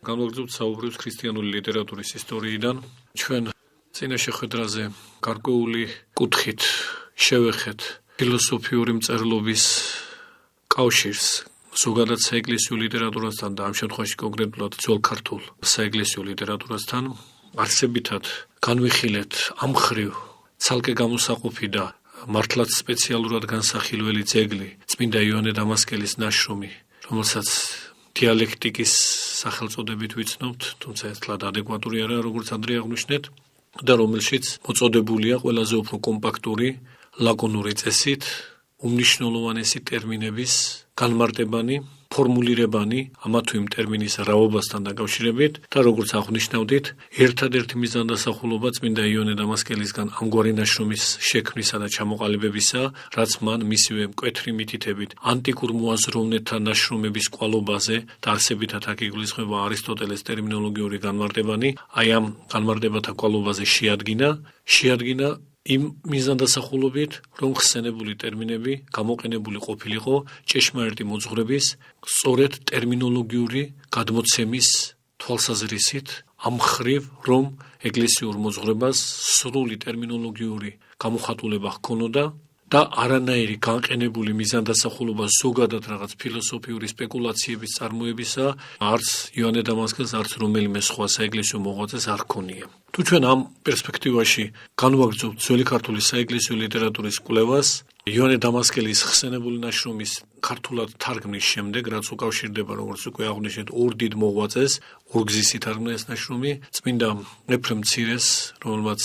განვაგრძობთ საუბრებს ქრისტიანული ლიტერატურის ისტორიიდან. ჩვენ წინა შეხვედრაზე გარკვეული კუთხით შევეხეთ ფილოსოფიური მწერლობის კავშირს ზოგადად საეკლესიო ლიტერატურასთან და ამ შემთხვევაში კონკრეტულად ძველ ქართულ საეკლესიო ლიტერატურასთან. არსებითად განვიხილეთ ამ მხრივ ცალკე გამოსაყოფი და მართლაც სპეციალურად განსახილველი ძეგლი წმინდა იოანე დამასკელის ნაშრომი, რომელსაც დიალექტიკის სახელწოდებით ვიცნობთ, თუმცა ერთლად ადეკვატური არა, როგორც ადრე აღვნიშნეთ, და რომელშიც მოწოდებულია ყველაზე უფრო კომპაქტური, ლაკონური წესით უმნიშვნელოვანესი ტერმინების განმარტებანი, ფორმულირებანი ამა თუ იმ ტერმინის რაობასთან დაკავშირებით და როგორც აღვნიშნავდით, ერთადერთი მიზანდასახულობა წმინდა იოანე დამასკელისგან ამგვარი ნაშრომის შექმნისა და ჩამოყალიბებისა, რაც მან მისივე მკვეთრი მითითებით ანტიკურ მოაზროვნეთა ნაშრომების კვალობაზე და არსებითად აქ იგულისხმება არისტოტელეს ტერმინოლოგიური განმარტებანი, აი ამ განმარტებათა კვალობაზე შეადგინა იმ მიზანდასახულობით, რომ ხსენებული ტერმინები გამოყენებული ყოფილიყო ჭეშმარიტი მოძღვრების სწორედ ტერმინოლოგიური გადმოცემის თვალსაზრისით, ამ მხრივ, რომ ეკლესიურ მოძღვრებას სრული ტერმინოლოგიური გამოხატულება ჰქონოდა და არანაირი განყენებული მიზანდასახულობა ზოგადად რაღაც ფილოსოფიური სპეკულაციების წარმოებისა არც იოანე დამასკელს, არც რომელიმე სხვა საეკლესიო მოღვაწეს არ ჰქონია. თუ ჩვენ ამ პერსპექტივაში განვაგრძობთ ძველი ქართული საეკლესიო ლიტერატურის კვლევას, იოანე დამასკელის ხსენებული ნაშრომის ქართულად თარგმნის შემდეგ, რაც უკავშირდება, როგორც უკვე აღვნიშნეთ, ორ დიდ მოღვაწეს, ორგზისი თარგმნა ეს ნაშრომი, წმინდა ეფრემ მცირეს, რომელმაც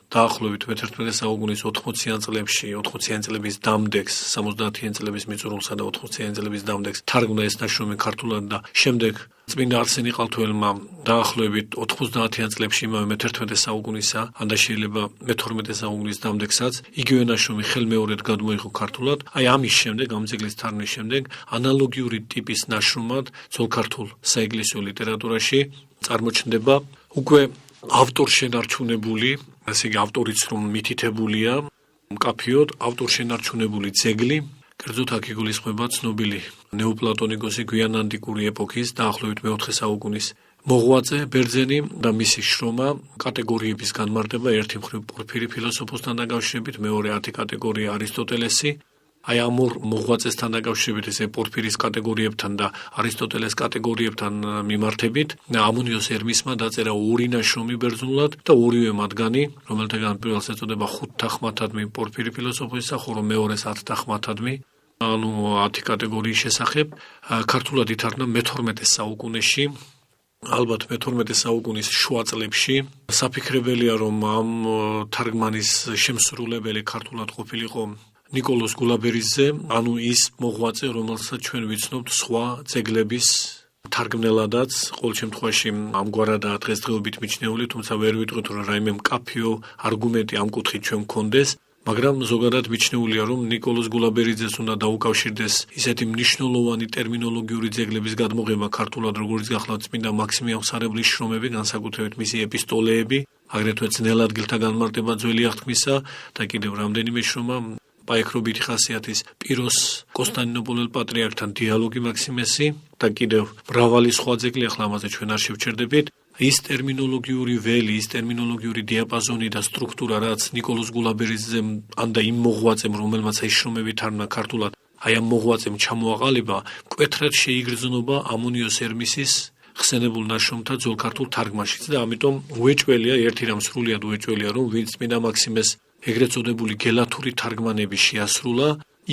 დაახლოებით მე-11 საუკუნის 80-იან წლების დამდეგს, 70-იან წლების მიწურულსა და 80-იან წლების დამდეგს თარგმნა ეს ნაშრომი ქართულად და შემდეგ წმინდა არსენი ყალთოელმა დაახლოებით 90-იან წლებში იმავე მე-11 საუკუნისა, ან და შეიძლება მე-12 საუკუნის დამდეგსაც იგივე ნაშრომი ხელმეორედ გადმოიღო ქართულად. აი ამის შემდეგ, ამ ძეგლის თარგმნის შემდეგ, ანალოგიური ტიპის ნაშრომად ძველ ქართულ საეკლესიო ლიტერატურაში წარმოჩნდება უკვე ავტორშენარჩუნებული, ასე იგი ავტორიც რომ მითითებულია, მკაფიოდ ავტორშენარჩუნებული ძეგლი, კერძოდ აქ იგულისხმება ცნობილი ნეოპლატონიკოსი გვიანანტიკური ეპოქის დაახლოებით მე-4 საუკუნის მოღვაწე ბერძენი და მისი შრომა კატეგორიების განმარტება, ერთი მხრივ პორფირი ფილოსოფოსთან დაკავშირებით, მეორე 10 კატეგორია არისტოტელესი. აი ამ ორ მოღვაწესთან დაკავშირებით, ესე პორფირის კატეგორიებთან და არისტოტელეს კატეგორიებთან მიმართებით, ამონიოს ερμისმა დაწერა ორი ნაშრომი ბერძნულად და ორივე მათგანი, რომელთაგან პირველს ეწოდება ხუთთახმათადმი პორფირი ფილოსოფოსისა, ხოლო მეორეს 10თახმათადმი, ანუ 10 კატეგორიის შესახებ, ქართულად ითარგმნა მე-12 საუკუნეში. ალბათ მე-12 საუკუნის შუა წლებში საფიქრებელია, რომ ამ თარგმანის შემსრულებელი ქართულად ყოფილიყო ნიკოლოზ გულაბერიძე, ანუ ის მოღვაწე, რომელსაც ჩვენ ვიცნობთ სხვა ძეგლების თარგმნელადაც, ყოველ შემთხვევაში ამგვარადაა დღესდღეობით მიჩნეული, თუმცა ვერ ვიტყვით, რომ რაიმე მკაფიო არგუმენტი ამ კუთხით ჩვენ გქონდეს, მაგრამ ზოგადად მიჩნეულია, რომ ნიკოლოზ გულაბერიძეს უნდა დაუკავშირდეს ისეთი მნიშვნელოვანი ტერმინოლოგიური ძეგლების გადმოღება ქართულად, როგორც გახლავთ წმინდა მაქსიმიან მხსარებლის შრომები, განსაკუთრებით მისი ეპისტოლეები, აგრეთვე ძნელადგილთა განმარტება ძველი აღთქმისა და კიდევ რამდენიმე შრომა პაექრობითი ხასიათის პიროს კონსტანტინოპოლელ პატრიარქთან დიალოგი მაქსიმესი და კიდევ მრავალი სხვა ძეგლი, ახლა ამაზე ჩვენ არ შევჩერდებით. ის ტერმინოლოგიური ველი, ის ტერმინოლოგიური დიაპაზონი და სტრუქტურა, რაც ნიკოლოზ გულაბერიძემ ან და იმ მოღვაწემ, რომელმაც ეს შრომები თარგმნა ქართულად, აი ამ მოღვაწემ ჩამოაყალიბა, მკვეთრად შეიგრძნობა ამონიოს ερμისის ხსენებულ ნაშრომთა ძველ ქართულ თარგმანშიც და ამიტომ უეჭველია, ერთი რამ სრულიად უეჭველია, რომ ვინც წმინდა მაქსიმეს ეგრეთ წოდებული გელათური თარგმანები შეასრულა,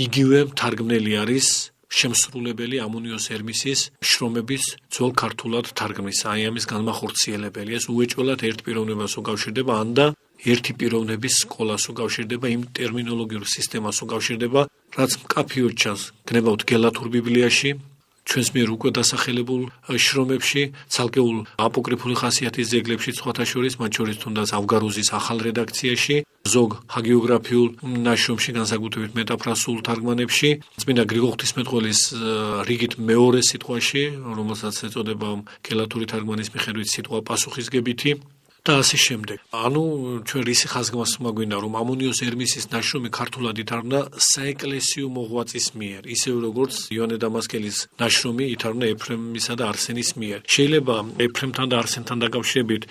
იგივე თარგმნელი არის შემსრულებელი ამონიოს ερμისის შრომების ძველ ქართულად თარგმნის, აი ამის განმახორციელებელი. ეს უეჭველად ერთ პიროვნებას უკავშირდება, ან და ერთი პიროვნების სკოლას უკავშირდება, იმ ტერმინოლოგიურ სისტემას უკავშირდება, რაც მკაფიოდ ჩანს გნებავთ გელათურ ბიბლიაში, ჩვენს მიერ უკვე დასახელებულ შრომებში, ცალკეულ აპოკრიფული ხასიათის ძეგლებში, სხვათა შორის, მათ შორის თუნდაც ავგარუზის ახალ რედაქციაში, ზოგ ჰაგიოგრაფიულ ნაშრომში, განსაკუთრებით მეტაფრასულ თარგმანებში, წმინდა გრიგოლ ღვთისმეტყველის რიგით მეორე სიტყვაში, რომელსაც ეწოდება გელათური თარგმანის მიხედვით სიტყვა პასუხისგებითი, და ასე შემდეგ. ანუ ჩვენ რისი ხაზგასმა გვინდა რომ ამონიოს ერმისის ნაშრომი ქართულად ითარგმნა საეკლესიო მოღვაწის მიერ, ისევ როგორც იოანე დამასკელის ნაშრომი ითარგმნა ეფრემისა და არსენის მიერ. შეიძლება ეფრემთან და არსენთან დაკავშირებით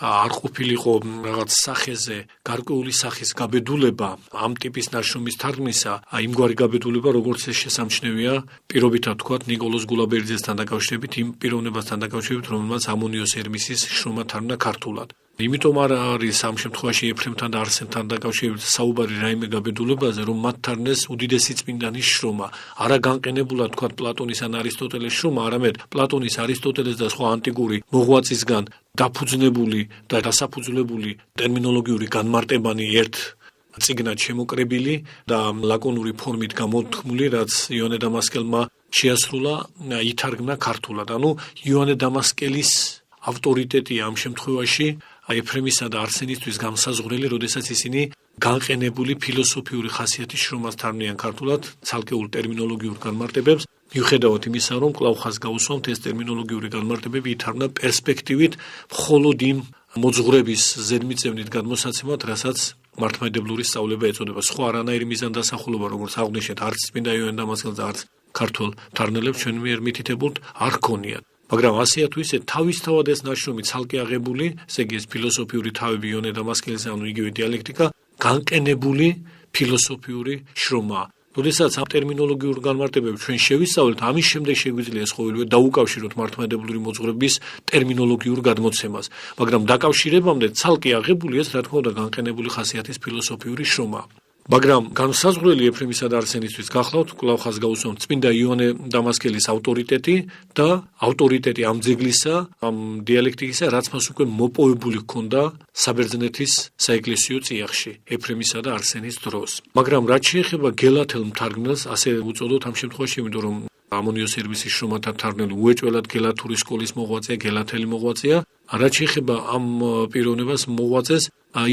არ ყოფილიყო რაღაც სახეზე გარკვეული სახის გაბედულება ამ ტიპის ნაშრომის თარგმნისა, იმგვარი გაბედულება, როგორც ეს შესამჩნევია პირობითად ვთქვათ ნიკოლოზ გულაბერძესთან დაკავშირებით, იმ პიროვნებასთან დაკავშირებით, რომელმაც ამონიოს ერმისის შრომა თარგმნა ქართულად. იმიტომ არ არის ამ შემთხვევაში ეფრემთან და არსენთან დაკავშირებით საუბარი რაიმე გაბედულებაზე, რომ მათ თარგმნეს უდიდესი წმინდანის შრომა, არა განყენებულად თქვათ პლატონის ან არისტოტელეს შრომა, არამედ პლატონის, არისტოტელეს და სხვა ანტიკური მოღვაწისგან დაფუძნებული და დასაფუძვლებული ტერმინოლოგიური განმარტებანი ერთ წიგნად შემოკრებილი და ლაკონური ფორმით გამოთქმული, რაც იოანე დამასკელმა შეასრულა, ითარგმნა ქართულად. ანუ იოანე დამასკელის ავტორიტეტი ამ შემთხვევაში ეფრემისა და არსენისთვის გამსაზღვრელი, როდესაც ისინი განყენებული ფილოსოფიური ხასიათის შრომას თარგმნიან ქართულად, ცალკეულ ტერმინოლოგიურ განმარტებებს, მიუხედავად იმისა, რომ კვლავ ხაზს გაუსვამთ, ეს ტერმინოლოგიური განმარტებები ითარგმნა პერსპექტივით მხოლოდ იმ მოძღვრების ზედმიწევნით გადმოსაცემად, რასაც მართლმადიდებლური სწავლება ეწოდება. სხვა არანაირი მიზანდასახულობა, როგორც აღვნიშნეთ, არც წმინდა იოანე დამასკელს და არც ქართულ თარგმნელებს ჩვენ მიერ მითითებულთ არ ქონიათ. მაგრამ ასეა თუ ისე თავისთავად ეს ნაშრომი ცალკე აღებული, ესე იგი ეს ფილოსოფიური თავები იოანე დამასკელის, ანუ იგივე დიალექტიკა, განყენებული ფილოსოფიური შრომაა. როდესაც ამ ტერმინოლოგიურ განმარტებებს ჩვენ შევისწავლეთ, ამის შემდეგ შეგვიძლია ეს ყოველივე დაუკავშიროთ მართლმადიდებლური მოძღვრების ტერმინოლოგიურ გადმოცემას, მაგრამ დაკავშირებამდე ცალკე აღებული ეს, რა თქმა უნდა, განყენებული ხასიათის ფილოსოფიური შრომაა. მაგრამ განსაზღვრელი ეფრემისა და არსენისთვის გახლავთ, კვლავ ხაზს გაუსვამთ წმინდა იოანე დამასკელის ავტორიტეტი და ავტორიტეტი ამ ძეგლისა, ამ დიალექტიკისა, რაც მას უკვე მოპოვებული ჰქონდა საბერძნეთის საეკლესიო წიაღში, ეფრემისა და არსენის დროს. მაგრამ რაც შეეხება გელათელ მთარგმნელს, ასე უწოდოთ ამ შემთხვევაში, იმიტომ რომ ამონიოს ერმისის შრომათა თარგმნელი უეჭველად გელათური სკოლის მოღვაწეა, გელათელი მოღვაწეა. რაც შეეხება ამ პიროვნებას მოღვაწეს,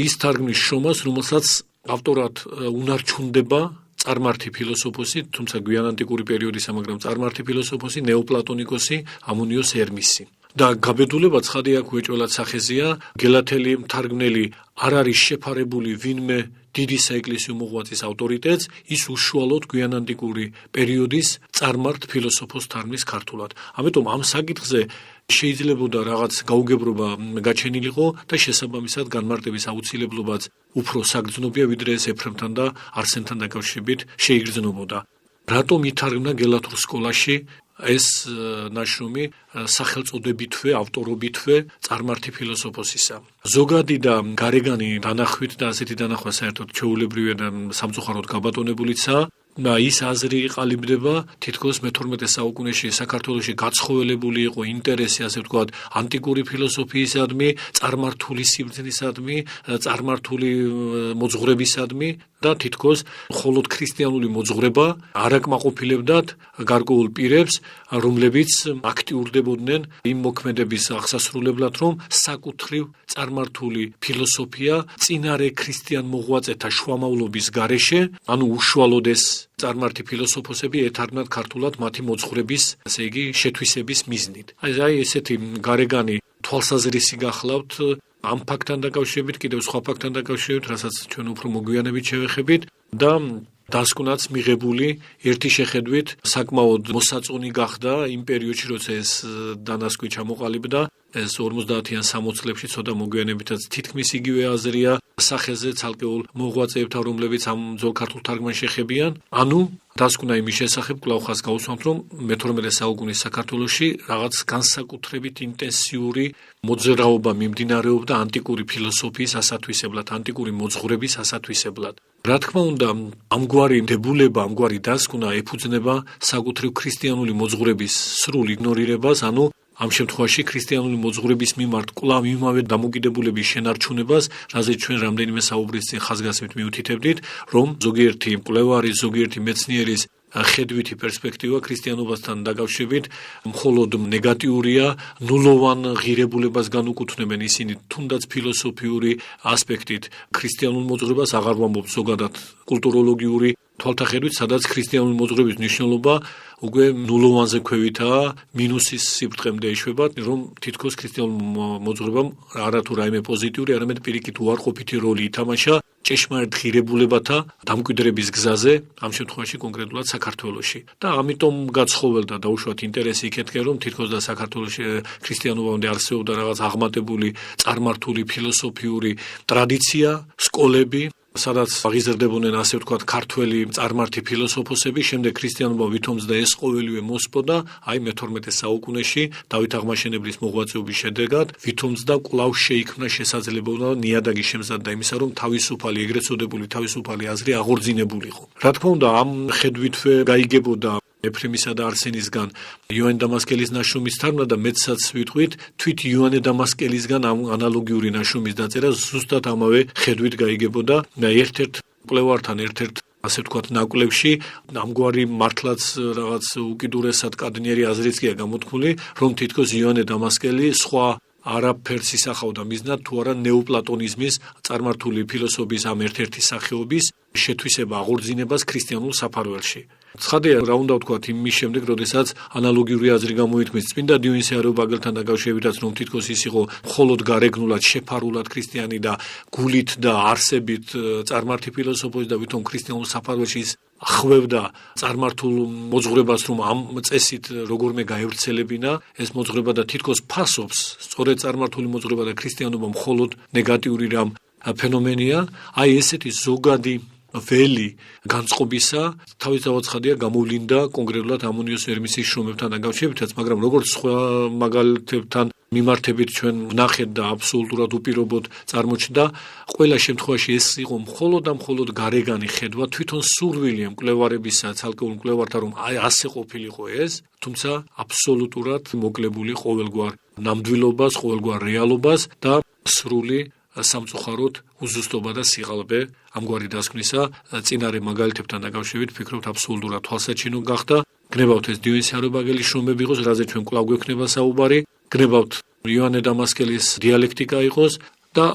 ის თარგმნის შრომას, რომელსაც ავტორად უნარჩუნდება წარმართი ფილოსოფოსი, თუმცა გვიანანტიკური პერიოდისა, მაგრამ წარმართი ფილოსოფოსი, ნეოპლატონიკოსი ამონიოს ერმისი. და გაბედულება ცხადი აქ უეჭველად სახეზეა, გელათელი მთარგმნელი არ არის შეფარებული ვინმე დიდი საეკლესიო მოღვაწის ავტორიტეტს, ის უშუალოდ გვიანანტიკური პერიოდის წარმართ ფილოსოფოს თარგმნის ქართულად. ამიტომ ამ საკითხზე შეიძლებოდა რაღაც გაუგებრობა გაჩენილიყო და შესაბამისად განმარტების აუცილებლობაც უფრო საგრძნობია, ვიდრე ეს ეფრემთან და არსენთან დაკავშირებით შეიგრძნობოდა. რატომ ითარგმნა გელათურ სკოლაში ეს ნაშრომი სახელწოდებითვე, ავტორობითვე წარმართი ფილოსოფოსისა? ზოგადი და გარეგანი დანახვით და ასეთი დანახვა საერთოდ ჩვეულებრივია და სამწუხაროდ გაბატონებულიცაა. ის აზრი იყალიბდება, თითქოს მე-12 საუკუნეში საქართველოში გაცხოველებული იყო ინტერესი, ასე ვთქვათ, ანტიკური ფილოსოფიისადმი, წარმართული სიბრძნისადმი, წარმართული მოძღვრებისადმი და თითქოს მხოლოდ ქრისტიანული მოძღვრება არ აკმაყოფილებდათ გარკვეულ პირებს, რომლებიც აქტიურდებოდნენ იმ მოქმედების აღსასრულებლად, რომ საკუთრივ წარმართული ფილოსოფია წინარე ქრისტიან მოღვაწეთა შუამავლობის გარეშე, ანუ უშუალოდ ეს წარმართი ფილოსოფოსები ეთარგმნათ ქართულად მათი მოძღვრების, ასე იგი, შეთვისების მიზნით. აი ესეთი გარეგანი თვალსაზრისი გახლავთ ამ ფაქტთან დაკავშირებით, კიდევ სხვა ფაქტთან დაკავშირებით, რასაც ჩვენ უფრო მოგვიანებით შევეხებით და დასკვნაც მიღებული ერთი შეხედვით საკმაოდ მოსაწონი გახდა იმ პერიოდში, როცა ეს დანასკვი ჩამოყალიბდა. ეს 50-იან 60 წლებში ცოტა მოგვიანებითაც თითქმის იგივე აზრია სახეზე ცალკეულ მოღვაწეებთან, რომლებიც ამ ძველ ქართულ თარგმანს ეხებიან. ანუ დასკვნა იმის შესახებ კვლავ ხაზს გაუსვამთ, რომ მე-12 საუკუნის საქართველოში რაღაც განსაკუთრებით ინტენსიური მოძრაობა მიმდინარეობდა ანტიკური ფილოსოფიის ასათვისებლად, ანტიკური მოძღვრების ასათვისებლად. რა თქმა უნდა, ამგვარი დებულება, ამგვარი დასკვნა ეფუძნება საკუთრივ ქრისტიანული მოძღვრების სრულ იგნორირებას, ანუ ამ შემთხვევაში ქრისტიანული მოძღვრების მიმართ კვლავ იმავე დამოკიდებულების შენარჩუნებას, რაზეც ჩვენ რამდენიმე საუბრის წინ ხაზგასმით მიუთითებდით, რომ ზოგიერთი მკვლევარის, ზოგიერთი მეცნიერის ხედვითი პერსპექტივა ქრისტიანობასთან დაკავშირებით მხოლოდ ნეგატიურია, ნულოვან ღირებულებას განუკუთვნებენ ისინი, თუნდაც ფილოსოფიური ასპექტით ქრისტიანულ მოძღვრებას აღარ ვამბობ ზოგადად კულტუროლოგიური თვალთახედვით, სადაც ქრისტიანული მოძღვრების მნიშვნელობა უკვე ნულოვანზე ქვევითაა, მინუსის სიბრტყემდე ეშვება, რომ თითქოს ქრისტიანულ მოძღვრებამ არათუ რაიმე პოზიტიური, არამედ პირიქით უარყოფითი როლი ითამაშა ჭეშმარიტ ღირებულებათა დამკვიდრების გზაზე, ამ შემთხვევაში კონკრეტულად საქართველოში. და ამიტომ გაცხოველდა დაუშვათ ინტერესი იქეთკენ, რომ თითქოს და საქართველოში ქრისტიანობამდე არსებობდა რაღაც აღმატებული, წარმართული ფილოსოფიური ტრადიცია, სკოლები, სადაც აღიზრდებოდნენ ასე ვთქვათ ქართველი წარმართი ფილოსოფოსები, შემდეგ ქრისტიანობა ვითომდა ეს ყოველივე მოსპოდა, აი მე-12 საუკუნეში დავით აღმაშენებლის მოღვაწეობის შედეგად ვითომდა კვლავ შეიქმნა შესაძლებლობა ნიადაგი შემზადდა იმისა, რომ თავისუფალი, ეგრეთ წოდებული თავისუფალი აზრი აღორძინებულიყო. რა თქმა უნდა, ამ ხედვითვე გაიგებოდა ეფრემისა და არსენისგან იოანე დამასკელის ნაშრომის თარგმნა და მეცაც ვიტყვით, თვით იოანე დამასკელისგან ამ ანალოგიური ნაშრომის დაწერა ზუსტად ამავე ხედვით გაიგებოდა და ერთ-ერთ მკვლევართან ერთ-ერთ ასე ვთქვათ ნაკვლევში ამგვარი მართლაც რაღაც უკიდურესად კადნიერი აზრიცია გამოთქმული, რომ თითქოს იოანე დამასკელი სხვა არაფერს ისახავდა მიზნად თუ არა ნეოპლატონიზმის წარმართული ფილოსოფიის ამ ერთ-ერთი სახეობის შეთვისება, აღორძინებას ქრისტიანულ საფარველში. ცხადია, რა უნდა ვთქვათ იმის შემდეგ, როდესაც ანალოგიური აზრი გამოითქმის წმინდა დიონისე არიოპაგელთან დაკავშირებითაც, რომ თითქოს ის იყო მხოლოდ გარეგნულად, შეფარულად ქრისტიანი და გულით და არსებით წარმართი ფილოსოფოსი და ვითომ ქრისტიანულ საფარველში ხვევდა წარმართულ მოძღვრებას, რომ ამ წესით როგორმე გაევრცელებინა ეს მოძღვრება და თითქოს ფასობს, სწორედ წარმართული მოძღვრება და ქრისტიანობა მხოლოდ ნეგატიური რამ ფენომენია, აი ესეთი ზოგადი ველი განწყობისა თავისთავად ცხადია გამოვლინდა კონკრეტულად ამონიოს ერმისის შრომებთან დაკავშირებითაც, მაგრამ როგორც სხვა მაგალითებთან მიმართებით ჩვენ ვნახეთ და აბსოლუტურად უპირობოდ წარმოჩნდა, ყველა შემთხვევაში ეს იყო მხოლოდ და მხოლოდ გარეგანი ხედვა, თვითონ სურვილი მკვლევარებისა, ცალკეულ მკვლევართა, რომ აი ასე ყოფილიყო ეს, თუმცა აბსოლუტურად მოკლებული ყოველგვარ ნამდვილობას, ყოველგვარ რეალობას და სრული სამწუხაროდ უზუსტობა და სიღალბე ამგვარი დასკვნისა წინარე მაგალითებთან დაკავშირებით ფიქრობთ აბსოლუტურად თვალსაჩინო გახდა. გნებავთ ეს დიონისე არიოპაგელის შრომები იყოს, რაზე ჩვენ კვლავ გვექნება საუბარი, გნებავთ იოანე დამასკელის დიალექტიკა იყოს და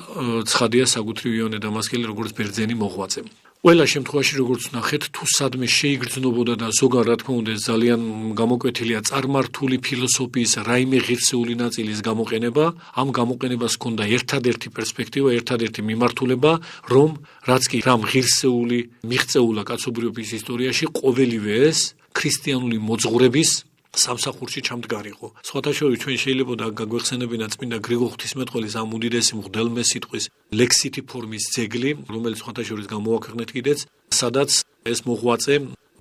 ცხადია საკუთრივ იოანე დამასკელი როგორც ბერძენი მოღვაწე. ყველა შემთხვევაში როგორც ვნახეთ, თუ სადმე შეიგრძნობოდა და ზოგადად რა თქმა უნდა ძალიან გამოკვეთილია წარმართული ფილოსოფიის რაიმე ღირსეული ნაწილის გამოყენება, ამ გამოყენებას ჰქონდა ერთადერთი პერსპექტივა, ერთადერთი მიმართულება, რომ რაც კი რამ ღირსეული მიღწეულა კაცობრიობის ისტორიაში, ყოველივე ეს ქრისტიანული მოძღვრების სამსახურში ჩამდგარიყო. სხვათა შორის ჩვენ შეიძლება გაგვეხსენებინა წმინდა გრიგოლ ღვთისმეტყველის ამ უდიდესი მღვდელმე სიტყვის ლექსითი ფორმის ძეგლი, რომელიც სხვათა შორის გამოვაქვეყნეთ კიდეც, სადაც ეს მოღვაწე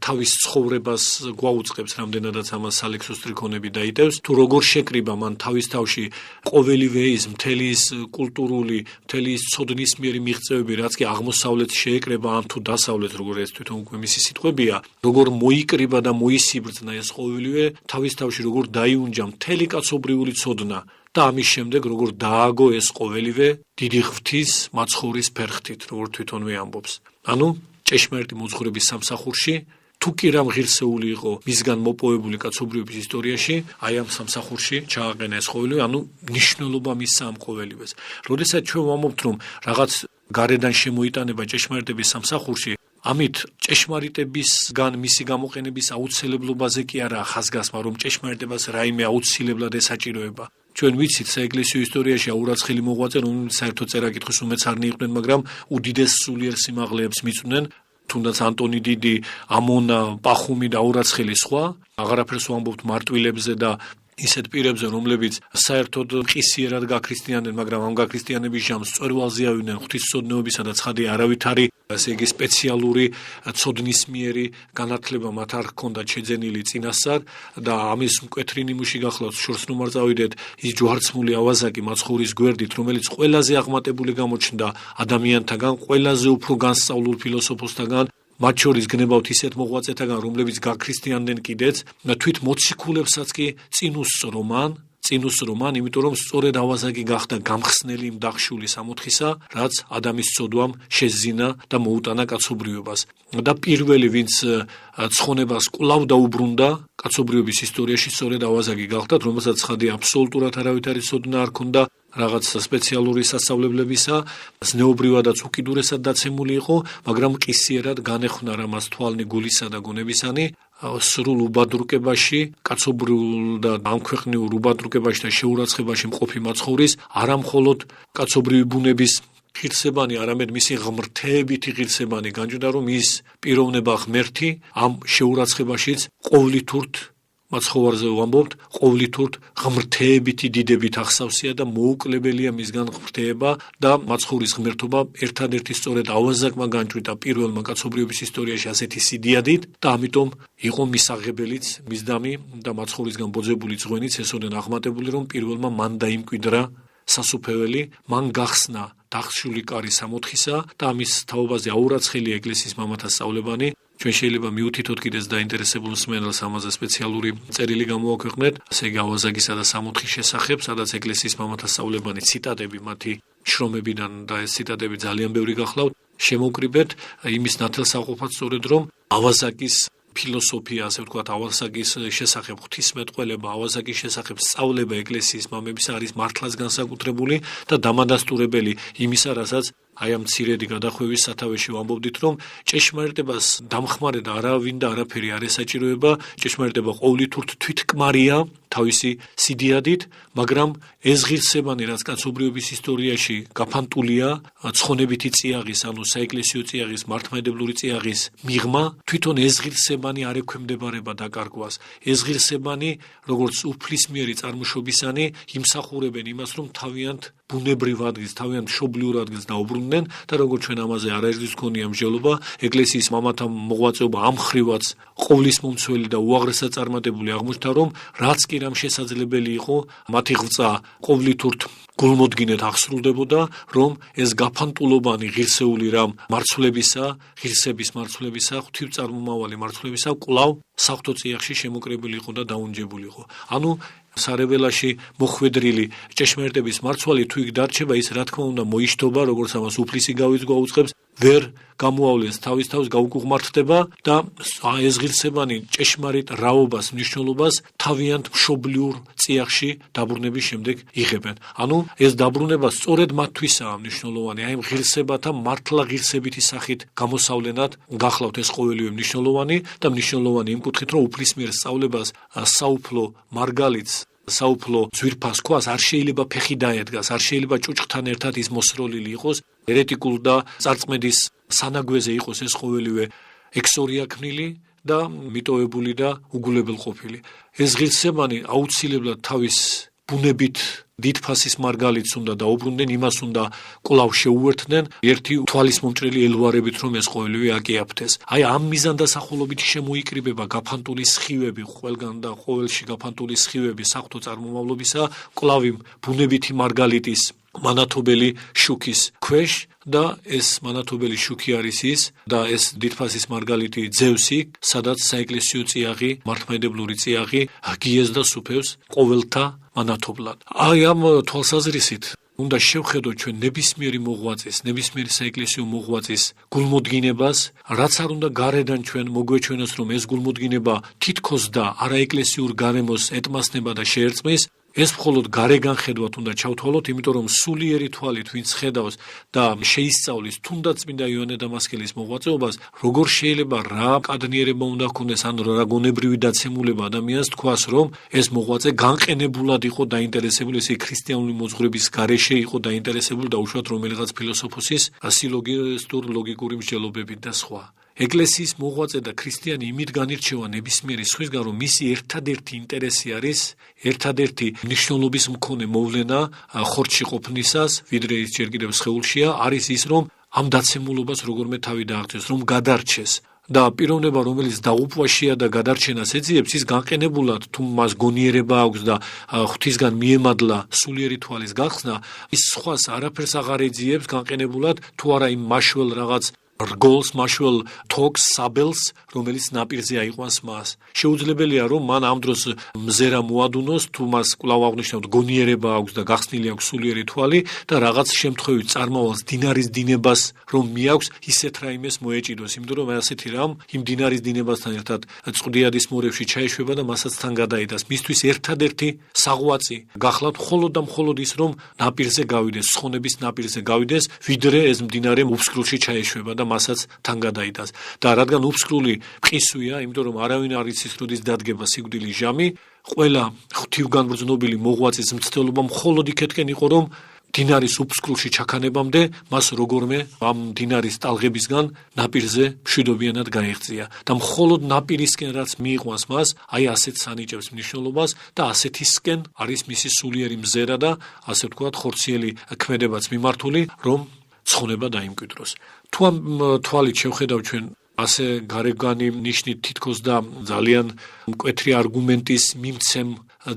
თავის ცხოვრებას გვაუწყებს, რამდენადაც ამას ალექსოს ტრიქონები დაიტევს, თუ როგორ შეკრიბა მან თავის თავში ყოველივე ის მთელი ის კულტურული, მთელი ის ცოდნისმიერი მიღწევები, რაც კი აღმოსავლეთს შეეკრება, ან თუ დასავლეთს, როგორ ეს თვითონ უკვე მისი სიტყვებია, როგორ მოიკრიბა და მოისიბრძნა ეს ყოველივე, თავის თავში როგორ დაიუნჯა მთელი კაცობრიული ცოდნა და ამის შემდეგ როგორ დააგო ეს ყოველივე დიდი ღვთის მაცხოვრის ფერხთით, როგორ თვითონვე ამბობს. ანუ ჭეშმარიტი მოძღვრების სამსახურში თუ კი რამ ღირსეული იყო მისგან მოპოვებული კაცობრიობის ისტორიაში, აი ამ სამსახურში ჩააყენა ეს ყოველივე, ანუ მნიშვნელობა მისცა ამ ყოველივეს. როდესაც ჩვენ ვამბობთ, რომ რაღაც გარედან შემოიტანება ჭეშმარიტების სამსახურში, ამით ჭეშმარიტებისგან მისი გამოყენების აუცილებლობაზე კი არა ხაზგასმა, რომ ჭეშმარიტებას რაიმე აუცილებლად ესაჭიროება. ჩვენ ვიცით საეკლესიო ისტორიაში აურაცხელი მოღვაწე, რომელიც საერთოდ წერა-კითხვის უმეცარნი იყვნენ, მაგრამ უდიდეს სულიერ სიმაღლეებს მიწვდნენ, თუნდაც ანტონი დიდი, ამონა, პახუმი და აურაცხელი სხვა, აღარაფერს ვამბობთ მარტვილებზე და ისეთ პირებზე, რომლებიც საერთოდ მყისიერად გაქრისტიანდნენ, მაგრამ ამ გაქრისტიანების ჟამს სწორვალზე ავიდნენ ღვთისმცოდნეობისა და ცხადია არავითარი, ასე იგი სპეციალური ცოდნისმიერი განათლება მათ არ ჰქონდათ შეძენილი წინასწარ და ამის მკვეთრი ნიმუში გახლავთ შორს რომ არ წავიდეთ ის ჯვარცმული ავაზაკი მაცხოვრის გვერდით, რომელიც ყველაზე აღმატებული გამოჩნდა ადამიანთაგან, ყველაზე უფრო განსწავლულ ფილოსოფოსთაგან, მათ შორის გნებავთ ისეთ მოღვაწეთაგან, რომლებიც გაქრისტიანდნენ კიდეც, თვით მოციქულებსაც კი წინ უსწრომან, იმიტომ რომ სწორედ ავაზაკი გახდა გამხსნელი იმ დახშული სამოთხისა, რაც ადამიანის ცოდვამ შეზინა და მოუტანა კაცობრიობას. და პირველი, ვინც ცხონებას კვლავ დაუბრუნდა კაცობრიობის ისტორიაში, სწორედ ავაზაკი გახდა, რომელსაც ცხადია აბსოლუტურად არავითარი ცოდნა არ ჰქონდა რაღაც სპეციალური სასწავლებლებისა, ზნეობრივადაც უკიდურესად დაცემული იყო, მაგრამ მყისიერად განეხნა რა მას თვალნი, გულისა და გონებისანი, სრულ უბადრუკებაში, კაცობრიულ და ამქვეყნიურ უბადრუკებაში და შეურაცხებაში მყოფი მაცხოვრის, არა მხოლოდ კაცობრივი ბუნების ღირსებანი, არამედ მისი ღმრთეებითი ღირსებანი განჯდა, რომ ის პიროვნება ღმერთი ამ შეურაცხებაშიც ყოვლითურთ მაცხოვარზე ვამბობთ, ყოვლითურთ ღმრთეებითი დიდებით ახსავსია და მოუკლებელია მისგან ღმრთეება და მაცხოვრის ღმერთობა ერთადერთი სწორედ ავაზაკმა განჭვიდა პირველმა კაცობრიობის ისტორიაში ასეთი სიდიადით და ამიტომ იყო მისაღებელიც, მისდამი და მაცხოვრისგან ბოძებული ძღვენიც ესოდენ აღმატებული, რომ პირველმა მან დაიმკვიდრა სასუფეველი, მან გახსნა დახშული კარი სამოთხისა და ამის თაობაზე აურაცხელია ეკლესიის მამათა სწავლებანი. ჩვენ შეიძლება მიუთითოთ კიდეც დაინტერესებულ მსმენელს ამაზე სპეციალური წერილი გამოვაქვეყნეთ, ასე იგი ავაზაკისა და სამოთხის შესახებ, სადაც ეკლესიის მამათა სწავლებანი ციტატები მათი შრომებიდან და ეს ციტატები ძალიან ბევრი გახლავთ. შემოვკრიბეთ იმის ნათელსაყოფად სწორედ რომ ავაზაკის ფილოსოფია, ასე ვთქვათ, ავაზაკის შესახებ ღვთისმეტყველება, ავაზაკის შესახებ სწავლება ეკლესიის მამების არის მართლაც განსაკუთრებული და დამადასტურებელი იმისა, რასაც აი ამ მცირედი გადახვევის სათავეში ვამბობდით, რომ ჭეშმარიტებას დამხმარე და არავინ და არაფერი არ ესაჭიროება, ჭეშმარიტება ყოვლითურთ თვითკმარია თავისი სიდიადით, მაგრამ ეს ღირსებანი, რაც კაცობრიობის ისტორიაში გაფანტულია, ცხონებითი წიაღის, ანუ საეკლესიო წიაღის, მართლმადიდებლური წიაღის მიღმა, თვითონ ეს ღირსებანი არ ექვემდებარება დაკარგვას. ეს ღირსებანი, როგორც უფლისმიერი წარმოშობისანი, იმსახურებენ იმას, რომ თავიანთ ბუნებრივ ადგილს, თავიანთ მშობლიურ ადგილს დაუბრუნდნენ და როგორც ჩვენ ამაზე არაერთის გქონია მსჯელობა, ეკლესიის მამათა მოღვაწეობა ამ ხრივაც ყოვლისმომცველი და უაღრესად წარმატებული აღმოჩნდა, რომ რაც კი რამ შესაძლებელი იყო, მათი ღვაწა ყოვლითურთ გულმოდგინედ აღსრულდებოდა, რომ ეს გაფანტულობანი ღირსეული რამ მარცვლებისა, ღირსების მარცვლებისა, ღვთივწარმომავალი მარცვლებისა კვლავ საღვთო წიაღში შემოკრებილი იყო და დაუნჯებული იყო. ანუ სარეველაში მოხვედრილი ჭეშმარიტების მარცვალი თუ იქ დარჩება, ის რა თქმა უნდა მოიშთობა, როგორც ამას უფლისი გაუწყებს, ვერ გამოავლენს თავის თავს, გაუკუღმართდება და ეს ღირსებანი ჭეშმარიტ რაობას, მნიშვნელობას თავიანთ მშობლიურ წიაღში დაბრუნების შემდეგ იღებენ. ანუ ეს დაბრუნება სწორედ მათთვისაა მნიშვნელოვანი, აი ღირსებათა მართლა ღირსებითი სახით გამოსავლენად გახლავთ ეს ყოველივე მნიშვნელოვანი და მნიშვნელოვანი იმ კუთხით, რომ უფლისმიერ სწავლებას საუფლო მარგალიტს საუფლო ძვირფას ქვას არ შეიძლება ფეხი დაედგას, არ შეიძლება ჭუჭხთან ერთად ის მოსროლილი იყოს, ერეტიკულ და წარწმედის სანაგვეზე იყოს ეს ყოველივე ექსორიაქმნილი და მიტოვებული და უგულებელყოფილი. ეს ღირსებანი აუცილებლად თავის ბუნებით დიდფასის მარგალიტს უნდა დაუბრუნდნენ, იმას უნდა კვლავ შეუერთდნენ ერთი თვალის მომჭრელი ელვარებით, რომ ეს ყოველივე აკიაფთეს. აი ამ მიზანდასახულობით შემოიკრიბება გაფანტული სხივები, ყველგან და ყოველში გაფანტული სხივები საღვთო წარმომავლობისა, კვლავ იმ ბუნებითი მარგალიტის მანათობელი შუქის ქვეშ და ეს მანათობელი შუქი არის ის და ეს დიდფასის მარგალიტი ძევსი, სადაც საეკლესიო წიაღი, მართლმადიდებლური წიაღი გიეს და სუფევს ყოველთა მანათობლად. აი ამ თვალსაზრისით უნდა შევხედოთ ჩვენ ნებისმიერი მოღვაწის, ნებისმიერი საეკლესიო მოღვაწის გულმოდგინებას, რაც არ უნდა გარედან ჩვენ მოგვეჩვენოს, რომ ეს გულმოდგინება თითქოს და არაეკლესიურ გარემოს ეტმასნება და შეერწყმის. ეს მხოლოდ გარეგანხედვად უნდა ჩავთვალოთ, იმიტომ რომ სულიერი თვალით ვინც ხედავს და შეისწავლის თუნდაც წმინდა იოანე დამასკელის მოღვაწეობას, როგორ შეიძლება რა კადნიერება უნდა ჰქონდეს, ან რა გონებრივი დაცემულება ადამიანს თქვას, რომ ეს მოღვაწე განყენებულად იყო დაინტერესებული, ესე ქრისტიანული მოძღვრების გარეშე იყო დაინტერესებული და უშუალოდ რომელიღაც ფილოსოფოსის სილოგისტურ ლოგიკური მსჯელობებით და სხვა. ეკლესიის მოღვაწე და ქრისტიანი იმით განირჩევა ნებისმიერი სხვისგან, რომ მისი ერთადერთი ინტერესი არის, ერთადერთი მნიშვნელობის მქონე მოვლენა ხორცში ყოფნისას, ვიდრე ის ჯერ კიდევ სხეულშია, არის ის, რომ ამ დაცემულობას როგორმე თავი დააღწიოს, რომ გადარჩეს. და პიროვნება, რომელიც დაუპვაშია და გადარჩენას ეძიებს, ის განყენებულად თუ მას გონიერება აქვს და ღვთისგან მიემადლა სულიერი თვალის გახსნა, ის სხვას არაფერს აღარ ეძიებს განყენებულად, თუ არა იმ მაშველ რაღაც რგოლს, მაშველს, თოქს, საბელს, რომელიც ნაპირზე აიყვანს მას. შეუძლებელია, რომ მან ამ დროს მზერა მოადუნოს, თუ მას კვლავ აღნიშნავთ, გონიერება აქვს და გახსნილი აქვს სულიერი თვალი და რაღაც შემთხვევით წარმავალს დინარის დინებას რომ მიაქვს, ისეთ რაიმეს მოეჭიდოს, იმიტომ რომ ასეთი რამ იმ დინარის დინებასთან ერთად წყდიადის მორევში ჩაეშვება და მასაც თან გადაიდას. მისთვის ერთადერთი საღვაწი გახლავთ მხოლოდ და მხოლოდ ის, რომ ნაპირზე გავიდეს, ცხონების ნაპირზე გავიდეს, ვიდრე ეს მდინარე უფსკრულში ჩაეშვება და მასაც თან გადაიდას. და რადგან უფსკრული მყისვია, იმიტომ რომ არავინ არ იცის როდის დადგება სიკვდილის ჟამი, ყველა ღვთივგანბრძნობილი მოღვაწის მცდელობა მხოლოდ იქეთკენ იყო, რომ დინარის უფსკრულში ჩაქანებამდე მას როგორმე ამ დინარის ტალღებისგან ნაპირზე მშვიდობიანად გაეღწია და მხოლოდ ნაპირისკენ რაც მიიყვანს მას, აი ასეთს ანიჭებს მნიშვნელობას და ასეთისკენ არის მისი სულიერი მზერა და ასე ვთქვათ ხორციელი ქმედებაც მიმართული, რომ ცხონება დაიმკვიდროს. თუ ამ თვალით შევხედავ ჩვენ ასე გარეგანი ნიშნით თითქოს და ძალიან მკვეთრი არგუმენტის მიმცემ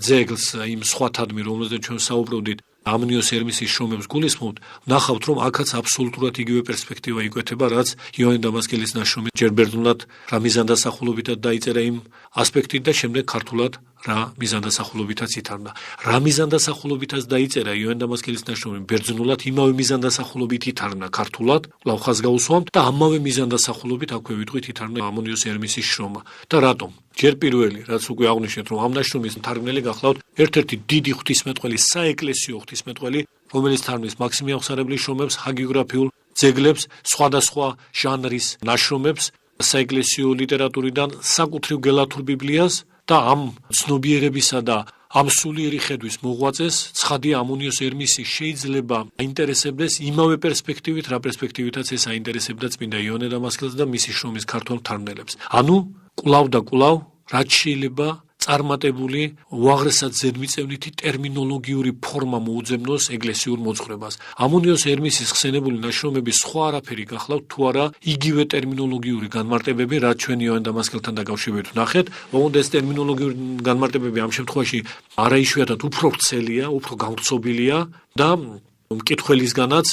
ძეგლს იმ სხვათადმი, რომელზეც ჩვენ საუბრობდით, ამნიოს ερμისის შრომებს გულისხმობთ, ნახავთ, რომ აქაც აბსოლუტურად იგივე პერსპექტივა იკვეთება, რაც იოანე დამასკელის ნაშრომი ჯერ ბერძნულად რა მიზანდასახულობითად დაიწერა იმ ასპექტით და შემდეგ ქართულად რა მიზანდასახულობითაც ითარგმნა. რა მიზანდასახულობითაც დაიწერა იოანე დამასკელის ნაშრომი ბერძნულად, იმავე მიზანდასახულობით ითარგმნა ქართულად, კვლავ ხაზგაუსვამთ და ამავე მიზანდასახულობით აქვე ვიტყვით ითარგმნა ამნიოს ερμისის შრომა. და რატომ? ჯერ პირველი, რაც უკვე აღვნიშნეთ, რომ ამ ნაშრომის მთარგმნელი გახლავთ ერთ-ერთი დიდი ღვთისმეტყველი, საეკლესიო ღვთისმეტყველი, რომელიც თარგმნის მაქსიმე აღსარებლის შრომებს, ჰაგიოგრაფიულ ძეგლებს, სხვადასხვა ჟანრის ნაშრომებს, საეკლესიო ლიტერატურიდან საკუთრივ გელათურ ბიბლიას და ამ ცნობიერებისა და ამ სულიერი ხედვის მოღვაწეს, ცხადია ამონიოს ερμისი შეიძლება აინტერესებდეს იმავე პერსპექტივით, რა პერსპექტივითაც ეს აინტერესებდა წმინდა იოანე დამასკელს და მისი შრომის ქართველ მთარგმნელებს. ანუ კვლავ და კვლავ რაც შეიძლება წარმატებული უაღრესად ზედმიწევნითი ტერმინოლოგიური ფორმა მოუძებნოს ეკლესიურ მოძღვრებას. ამონიოს ερμისის ხსენებული ნაშრომების სხვა არაფერი გახლავთ თუ არა იგივე ტერმინოლოგიური განმარტებები, რაც ჩვენ იოანე დამასკელთან დაკავშირებით ვნახეთ, ოღონდ ეს ტერმინოლოგიური განმარტებები ამ შემთხვევაში არაიშვიათად უფრო ვრცელია, უფრო გავრცობილია და მკითხველისგანაც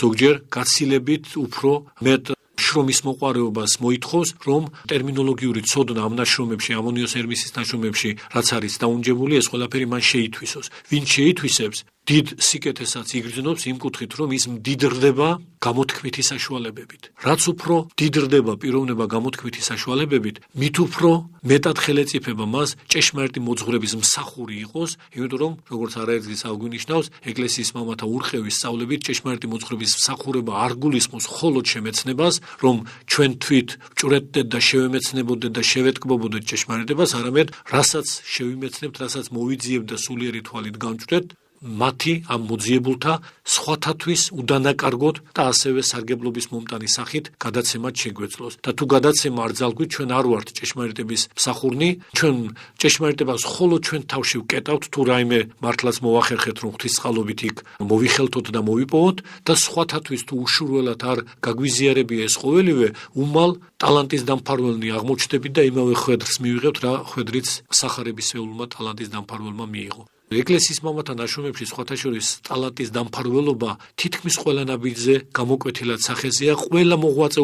ზოგჯერ გაცილებით უფრო მეტ შრომის მოყვარეობას მოითხოვს, რომ ტერმინოლოგიური ცოდნა ამ ნაშრომებში, ამონიოს ερμისის ნაშრომებში, რაც არის დაუნჯებული, ეს ყველაფერი მან შეითვისოს. ვინ შეითვისებს, დიდ სიკეთესაც იგრძნობს იმ კუთხით, რომ ის მდიდრდება გამოთქმითი საშუალებებით. რაც უფრო მდიდრდება პიროვნება გამოთქმითი საშუალებებით, მით უფრო მეტად ხელეწიფება მას ჭეშმარიტი მოძღვრების მსახური იყოს, იმიტომ რომ, როგორც არაერთგზის აგვინიშნავს, ეკლესიის მამათა ურყევის სწავლებით ჭეშმარიტი მოძღვრების მსახურება არ გულისხმობს მხოლოდ შემეცნებას, რომ ჩვენ თვით ვჭვრეტდეთ და შევემეცნებოდეთ და შევეთკბობოდეთ ჭეშმარიტებას, არამედ რასაც შევიმეცნებთ, რასაც მოვიძიებთ და სულიერი თვალით გავჭვრეთ, მათი ამ მოძიებულთა სხვათათვის უდანაკარგოთ და ასევე სარგებლობის მომტანი სახით გადაცემად შეგვეძლოს. და თუ გადაცემა არ ძალგვით, ჩვენ არ ვართ ჭეშმარიტების მსახურნი, ჩვენ ჭეშმარიტებას მხოლოდ ჩვენ თავში ვკეტავთ, თუ რაიმე მართლაც მოვახერხეთ, რომ ღვთისწყალობით იქ მოვიხელთოთ და მოვიპოვოთ და სხვათათვის თუ უშურველად არ გაგვიზიარებია ეს ყოველივე, უმალ ტალანტის დამფარველნი აღმოჩნდებით და იმავე ხვედრს მივიღებთ, რა ხვედრიც სახარებისეულმა ტალანტის დამფარველმა მიიღო. ეკლესიის მამათა ნაშრომებში სხვათა შორის ტალანტის დამფარველობა თითქმის ყველა ნაბიჯზე გამოკვეთილად სახეზეა, ყველა მოღვაწე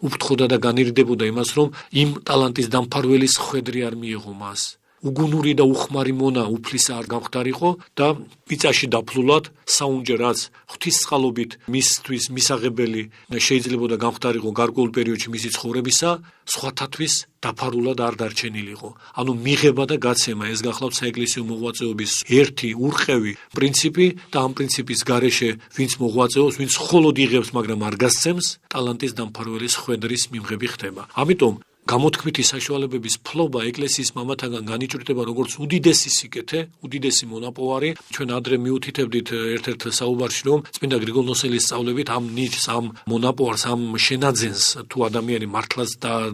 უფრთხოდა და განირდებოდა იმას, რომ იმ ტალანტის დამფარველის ხვედრი არ მიიღო მას. უგუნური და უხმარი მონა უფლისა არ გამხდარიყო და მიწაში დაფლულად საუნჯე რაც ღვთისწყალობით მისთვის მისაღებელი შეიძლებოდა გამხდარიყო გარკვეულ პერიოდში მისი ცხოვრებისა, სხვათათვის დაფარულად არ დარჩენილიყო. ანუ მიღება და გაცემა ეს გახლავთ საეკლესიო მოღვაწეობის ერთი ურყევი პრინციპი და ამ პრინციპის გარეშე ვინც მოღვაწეობს, ვინც მხოლოდ იღებს, მაგრამ არ გასცემს, ტალანტის დამფარველის ხვედრის მიმღები ხდება. ამიტომ გამოთქმითი საშუალებების ფლობა ეკლესიის მამათაგან განიჭვრიტება როგორც უდიდესი სიკეთე, უდიდესი მონაპოვარი. ჩვენ ადრე მიუთითებდით ერთ-ერთ საუბარში, რომ წმინდა გრიგოლ ნოსელის სწავლებით ამ ნიჭს, ამ მონაპოვარს, ამ შენაძენს თუ ადამიანი მართლაც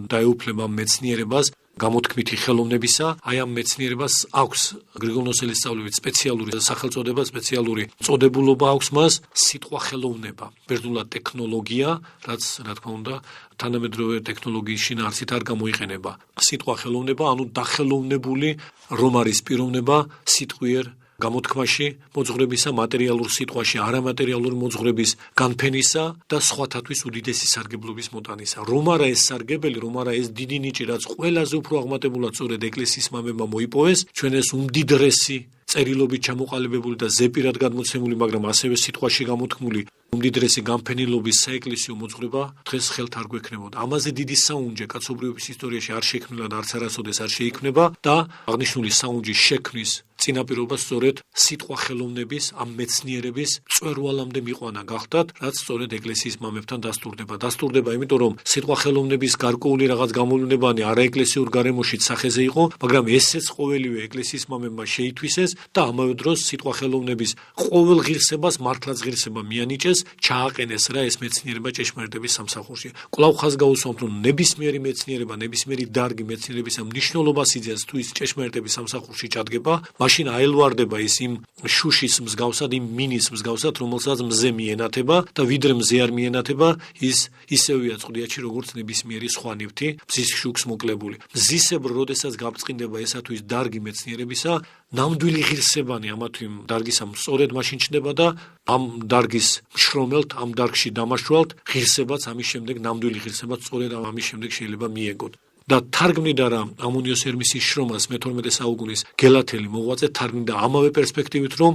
დაეუფლება მეცნიერებას, გამოთქმითი ხელოვნებისა, აი ამ მეცნიერებას აქვს გრიგოლ ნოსელის სწავლებით სპეციალური სახელწოდება, სპეციალური წოდებულობა აქვს მას, სიტყვა ხელოვნება, ბერძნულად ტექნოლოგია, რაც რა თქმა უნდა თანამედროვე ტექნოლოგიის შინაარსით არ გამოიყენება. სიტყვა ხელოვნება, ანუ დახელოვნებული რომ არის პიროვნება სიტყვიერ გამოთქმაში მოძღვრებისა, მატერიალურ სიტყვაში არამატერიალური მოძღვრების განფენისა და სხვათათვის უდიდესი სარგებლობის მოტანისა. რომ არა ეს სარგებელი, რომ არა ეს დიდი ნიჭი, რაც ყველაზე უფრო აღმატებულად სწორედ ეკლესიის მამებმა მოიპოვეს, ჩვენ ეს უმდიდრესი წერილობით ჩამოყალიბებული და ზეპირად გადმოცემული, მაგრამ ასევე სიტყვაში გამოთქმული უმდიდრესი განფენილობის საეკლესიო მოძღვრება დღეს ხელთ არ გვექნებოდა. ამაზე დიდი საუნჯე კაცობრიობის ისტორიაში არ შექმნილა და არც არასოდეს არ შეიქმნება და აღნიშნული საუნჯის შექმნის წინაპირობა სწორედ სიტყვა ხელოვნების, ამ მეცნიერების წვერვალამდე მიყვანა გახდათ, რაც სწორედ ეკლესიის მამებთან დასტურდება. დასტურდება, იმიტომ რომ სიტყვა ხელოვნების გარკვეული რაღაც გამოვლენებანი არაეკლესიურ გარემოშიც სახეზე იყო, მაგრამ ესეც ყოველივე ეკლესიის მამებმა შეითვისეს და ამავე დროს სიტყვა ხელოვნების ყოველ ღირსებას მართლაც ღირსება მიანიჭეს, ჩააყენეს რა ეს მეცნიერება ჭეშმარიტების სამსახურში. კვლავ ხაზს გაუსვამთ, რომ ნებისმიერი მეცნიერება, ნებისმიერი დარგი მეცნიერების ამ მნიშვნელობას იძენს თუ ის ჭეშმარიტების სამსახურში ჩადგება, მაშინ აელვარდება ის იმ შუშის მსგავსად, იმ მინის მსგავსად, რომელსაც მზე მიენათება და ვიდრე მზე არ მიენათება, ის ისევია წყდიაჩი, როგორც ნებისმიერი სხვა ნივთი, მზის შუქს მოკლებული. მზისებრ, როდესაც გაბწყინდება ესა თუ ის დარგი მეცნიერებისა, ნამდვილი ღირსებანი ამა თუ იმ დარგისა სწორედ მაშინ ჩნდება და ამ დარგის მშრომელთ, ამ დარგში დამაშვალთ ღირსებაც ამის შემდეგ ნამდვილი ღირსებაც სწორედ ამის შემდეგ შეიძლება მიეგოთ. და თარგმნიდა რა ამონიოს ερμისის შრომას მე-12 საუკუნის გელათელი მოღვაწე თარგმნიდა ამავე პერსპექტივით, რომ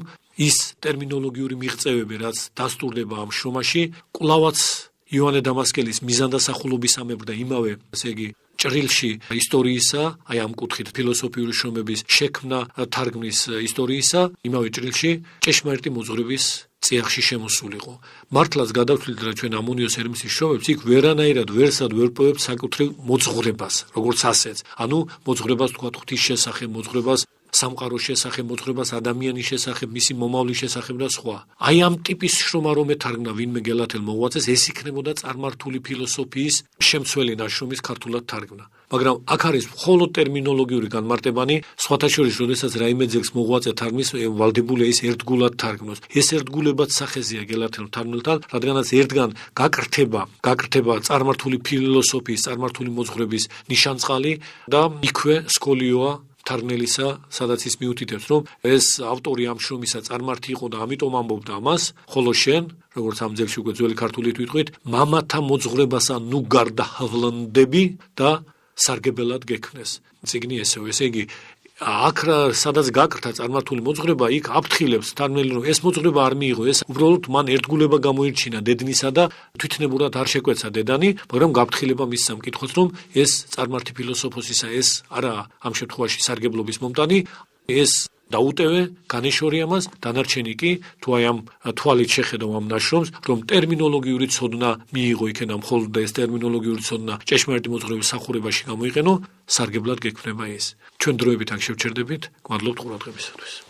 ის ტერმინოლოგიური მიღწევები, რაც დასტურდება ამ შრომაში, კვლავაც იოანე დამასკელის მიზანდასახულობისამებრ და იმავე, ესე იგი, ჭრილში ისტორიისა, აი ამ კუთხით ფილოსოფიური შრომების შექმნა თარგმნის ისტორიისა, იმავე ჭრილში ჭეშმარიტი მოძღვრების წიაღში შემოსულიყო. მართლაც გადავთვლით რა ჩვენ ამონიოს ερμისის შრომებს იქ ვერანაირად ვერსად ვერ პოვებთ საკუთრივ მოძღვრებას, როგორც ასეც. ანუ მოძღვრებას თქვა ღვთის შესახებ, მოძღვრებას სამყაროს შესახებ, მოძღვრებას ადამიანის შესახებ, მისი მომავლის შესახებ და სხვა. აი ამ ტიპის შრომა რომ ეთარგმნა ვინმე გელათელ მოღვაწეს, ეს იქნებოდა წარმართული ფილოსოფიის შემცველი ნაშრომის ქართულად თარგმნა. მაგრამ აქ არის მხოლოდ ტერმინოლოგიური განმარტებანი, სხვათა შორის, როდესაც რაიმე ძეგლს მოღვაწე თარგმნის, ვალდებულია ის ერთგულად თარგმნოს. ეს ერთგულებად სახეზეა გელათელ თარგმნელთან, რადგანაც ერთგან გაკრთება წარმართული ფილოსოფიის, წარმართული მოძღვრების ნიშანწყალი და იქვე სკოლიოა თარგმნელისა, სადაც ის მიუთითებს, რომ ეს ავტორი ამ შრომისა წარმართი იყო და ამიტომ ამბობდა ამას, ხოლო შენ, როგორც ამ ძეგლში უკვე ძველი ქართულით ვიტყვით, მამათა მოძღვრებასა ნუ გარდაჰვლანდები და სარგებელად გექმნეს. წიგნი ესეო, ესე იგი, აქ სადაც გაკრთა წარმართული მოძღვრება, იქ აფრთხილებს თარგმნელი, რომ ეს მოძღვრება არ მიიღო, ეს უბრალოდ მან ერთგულება გამოირჩინა დედნისა და თვითნებურად არ შეკვეცა დედანი, მაგრამ გაფრთხილება მისცა მკითხოს, რომ ეს წარმართი ფილოსოფოსისა ეს არაა ამ შემთხვევაში სარგებლობის მომტანი, ეს დაუტევე, განეშორე ამას, დანარჩენი კი თუ აი ამ თვალით შეხედავ ამ ნაშრომს, რომ ტერმინოლოგიური ცოდნა მიიღო იქიდან მხოლოდ და ეს ტერმინოლოგიური ცოდნა ჭეშმარიტი მოძღვრების სახურებაში გამოიყენო, სარგებლად გექმნება ეს. ჩვენ დროებით აქ შევჩერდებით, გმადლობთ ყურადღებისათვის.